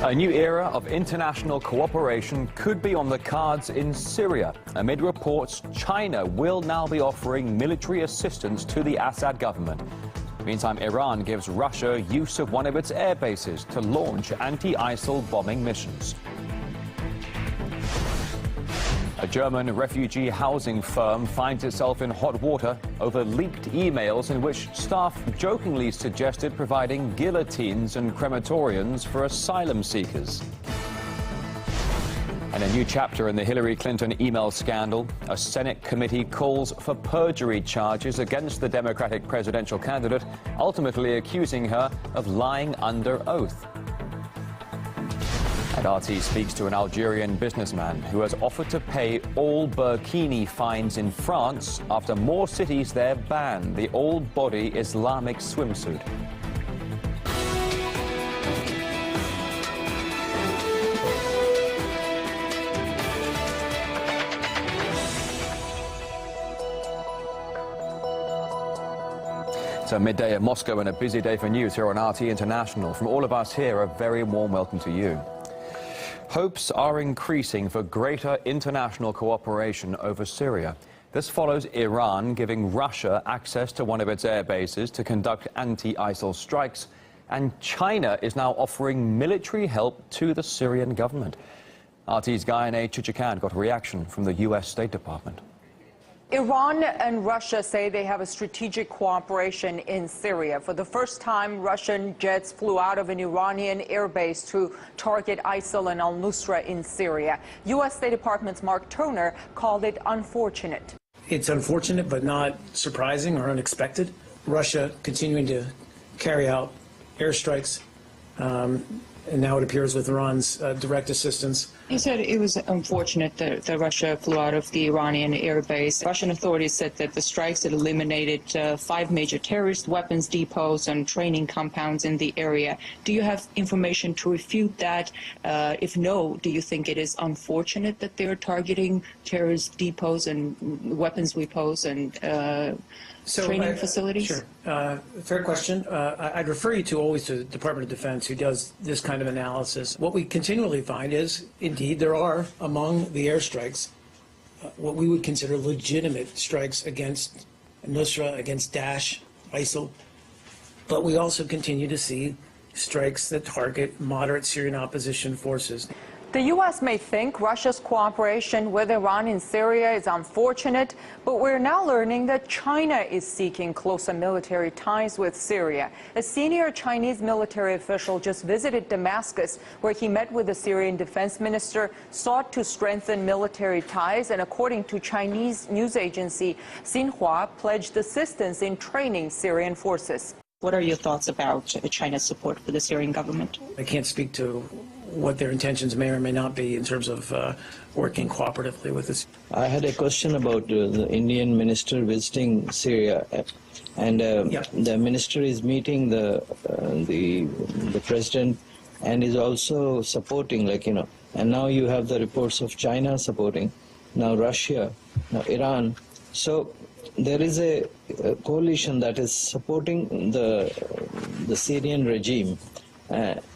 A new era of international cooperation could be on the cards in Syria. Amid reports, China will now be offering military assistance to the Assad government. Meantime, Iran gives Russia use of one of its air bases to launch anti-ISIL bombing missions. A German refugee housing firm finds itself in hot water over leaked emails in which staff jokingly suggested providing guillotines and crematoriums for asylum seekers. And a new chapter in the Hillary Clinton email scandal. A Senate committee calls for perjury charges against the Democratic presidential candidate, ultimately accusing her of lying under oath. And RT speaks to an Algerian businessman who has offered to pay all burkini fines in France after more cities there ban the all-body Islamic swimsuit. So midday in Moscow and a busy day for news here on RT International. From all of us here, a very warm welcome to you. Hopes are increasing for greater international cooperation over Syria. This follows Iran giving Russia access to one of its air bases to conduct anti-ISIL strikes, and China is now offering military help to the Syrian government. RT's Guyane Chichikan got a reaction from the U.S. State Department. Iran and Russia say they have a strategic cooperation in Syria. For the first time, Russian jets flew out of an Iranian airbase to target ISIL and al-Nusra in Syria. U.S. State Department's Mark Toner called it unfortunate. It's unfortunate, but not surprising or unexpected. Russia continuing to carry out airstrikes, and now it appears with Iran's direct assistance. He said it was unfortunate that Russia flew out of the Iranian airbase. Russian authorities said that the strikes had eliminated 5 major terrorist weapons depots and training compounds in the area. Do you have information to refute that? If no, do you think it is unfortunate that they are targeting terrorist depots and weapons depots and training facilities? Sure. Fair question. I'd refer you always to the Department of Defense, who does this kind of analysis. What we continually find is, indeed, there are among the airstrikes what we would consider legitimate strikes against Nusra, against Daesh, ISIL. But we also continue to see strikes that target moderate Syrian opposition forces. The U.S. may think Russia's cooperation with Iran in Syria is unfortunate, but we're now learning that China is seeking closer military ties with Syria. A senior Chinese military official just visited Damascus, where he met with the Syrian defense minister, sought to strengthen military ties, and according to Chinese news agency Xinhua, pledged assistance in training Syrian forces. What are your thoughts about China's support for the Syrian government? I can't speak to what their intentions may or may not be in terms of working cooperatively with us. I had a question about the Indian minister visiting Syria, and the minister is meeting the president and is also supporting, and now you have the reports of China supporting, now Russia, now Iran. So there is a coalition that is supporting the Syrian regime.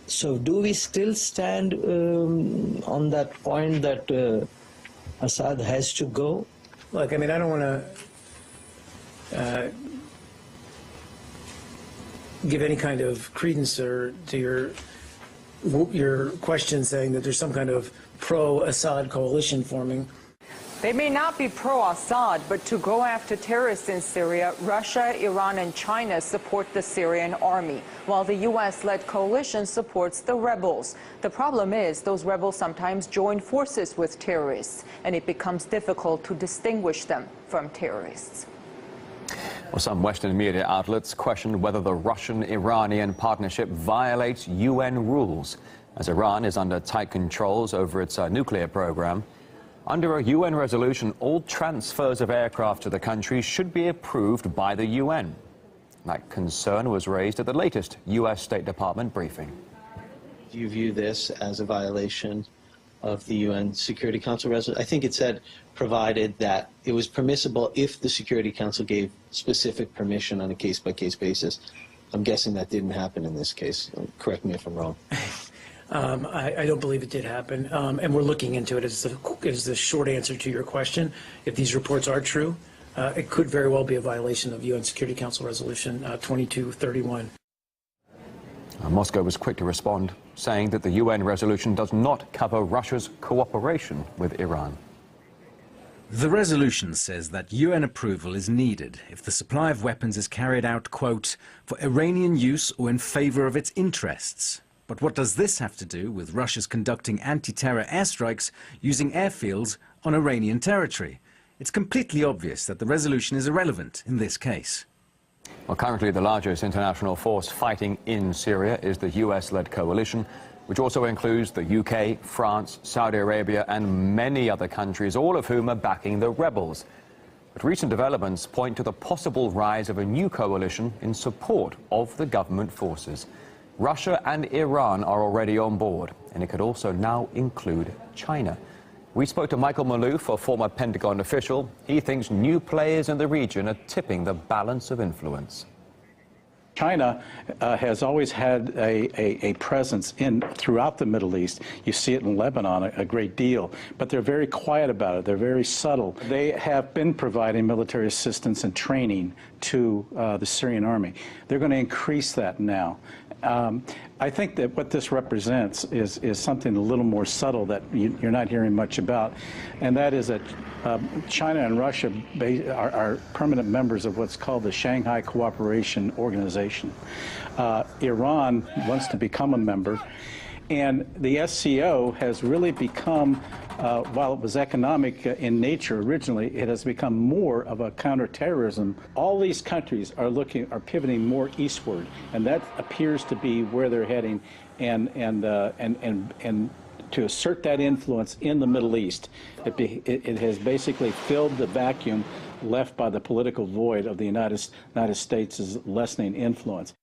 So do we still stand on that point that Assad has to go? Look, I mean, I don't want to give any kind of credence to your question saying that there's some kind of pro-Assad coalition forming. They may not be pro-Assad, but to go after terrorists in Syria, Russia, Iran, and China support the Syrian army, while the U.S.-led coalition supports the rebels. The problem is those rebels sometimes join forces with terrorists, and it becomes difficult to distinguish them from terrorists. Well, some Western media outlets question whether the Russian-Iranian partnership violates UN rules, as Iran is under tight controls over its nuclear program. Under a UN resolution, all transfers of aircraft to the country should be approved by the UN. That concern was raised at the latest U.S. State Department briefing. Do you view this as a violation of the UN Security Council resolution? I think it said, provided that it was permissible if the Security Council gave specific permission on a case-by-case basis. I'm guessing that didn't happen in this case. Correct me if I'm wrong. I don't believe it did happen, and we're looking into it. Is the short answer to your question. If these reports are true, it could very well be a violation of UN Security Council Resolution 2231. Moscow was quick to respond, saying that the UN resolution does not cover Russia's cooperation with Iran. The resolution says that UN approval is needed if the supply of weapons is carried out, quote, for Iranian use or in favor of its interests. But what does this have to do with Russia's conducting anti-terror airstrikes using airfields on Iranian territory? It's completely obvious that the resolution is irrelevant in this case. Well, currently the largest international force fighting in Syria is the US-led coalition, which also includes the UK, France, Saudi Arabia and many other countries, all of whom are backing the rebels. But recent developments point to the possible rise of a new coalition in support of the government forces. Russia and Iran are already on board, and it could also now include China. We spoke to Michael Malouf, a former Pentagon official. He thinks new players in the region are tipping the balance of influence. China has always had a presence throughout the Middle East. You see it in Lebanon a great deal, but they're very quiet about it. They're very subtle. They have been providing military assistance and training to the Syrian army. They're going to increase that now. I think that what this represents is something a little more subtle that you're not hearing much about, and that is that China and Russia are permanent members of what's called the Shanghai Cooperation Organization. Iran wants to become a member, and the SCO has really become, while it was economic in nature originally, it has become more of a counterterrorism. All these countries are pivoting more eastward, and that appears to be where they're heading, and to assert that influence in the Middle East. It has basically filled the vacuum left by the political void of the United States' lessening influence.